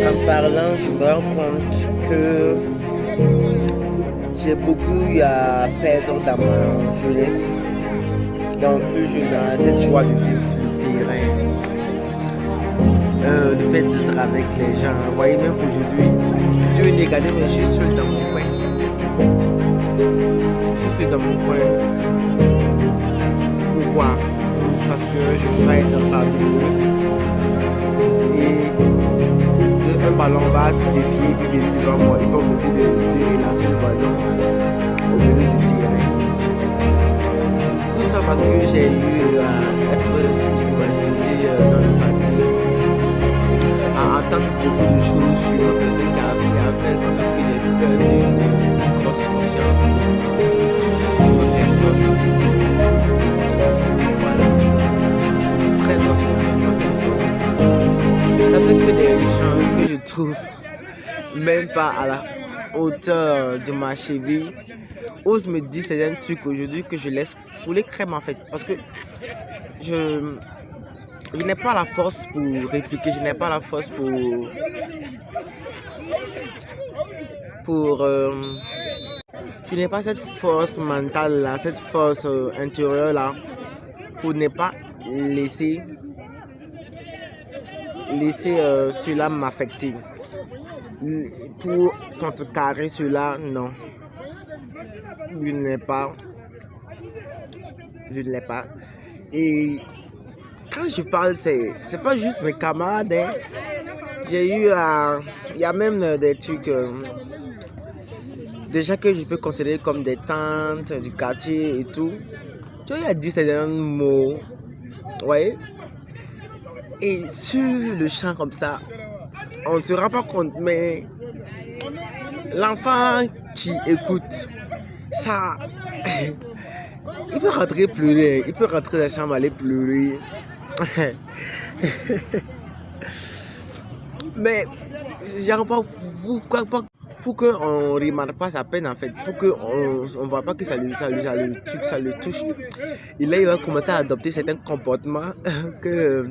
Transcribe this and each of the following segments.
En parlant, je me rends compte que j'ai beaucoup eu à perdre dans ma jeunesse. Donc, je n'ai cette choix de vivre sur le terrain, le fait d'être avec les gens. Vous voyez, même aujourd'hui, je vais regarder, mais je suis seul dans mon coin. Je suis seul dans mon coin. Pourquoi? Parce que je ne veux pas être parmi eux. Et un ballon va se défier et venir devant moi. Ils vont me dire de relancer le ballon au milieu du terrain. Tout ça parce que j'ai eu à être stigmatisé dans le passé, à entendre beaucoup de choses sur une personne qui a fait en sorte que j'ai perdu une grosse confiance en ma personne. Voilà, très grosse confiance en ma personne. Ça fait que des gens que je trouve même pas à la hauteur de ma cheville osent me dire certains trucs aujourd'hui que je laisse couler crème en fait, parce que je n'ai pas la force pour répliquer, je n'ai pas la force pour je n'ai pas cette force mentale là, cette force intérieure là, pour ne pas laisser cela m'affecter. Pour contrecarrer cela, non, je ne l'ai pas. Je ne l'ai pas. Et quand je parle, c'est pas juste mes camarades. Hein. J'ai eu il y a même des trucs déjà que je peux considérer comme des tantes du quartier et tout. Tu vois, il y a dit certains mots. Ouais. Et sur le champ comme ça, on ne se rend pas compte, mais l'enfant qui écoute ça, il peut rentrer pleurer, il peut rentrer dans la chambre aller pleurer. Mais j'arrive pas pour qu'on ne remarque pas sa peine en fait, pour qu'on ne voit pas que ça le touche. Et là, il va commencer à adopter certains comportements que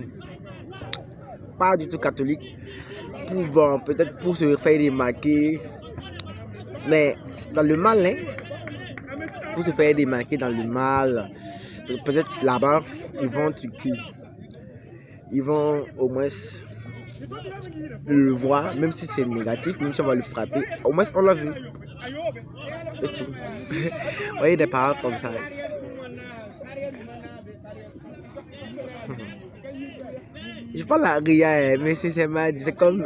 pas du tout catholiques, peut-être pour se faire remarquer, mais dans le mal, hein, pour se faire remarquer dans le mal, peut-être là-bas, ils vont truquer. Ils vont au moins le voir, même si c'est négatif, même si on va le frapper, au moins on l'a vu. Et tout. Vous voyez des paroles comme ça. Je parle à Ria, mais c'est comme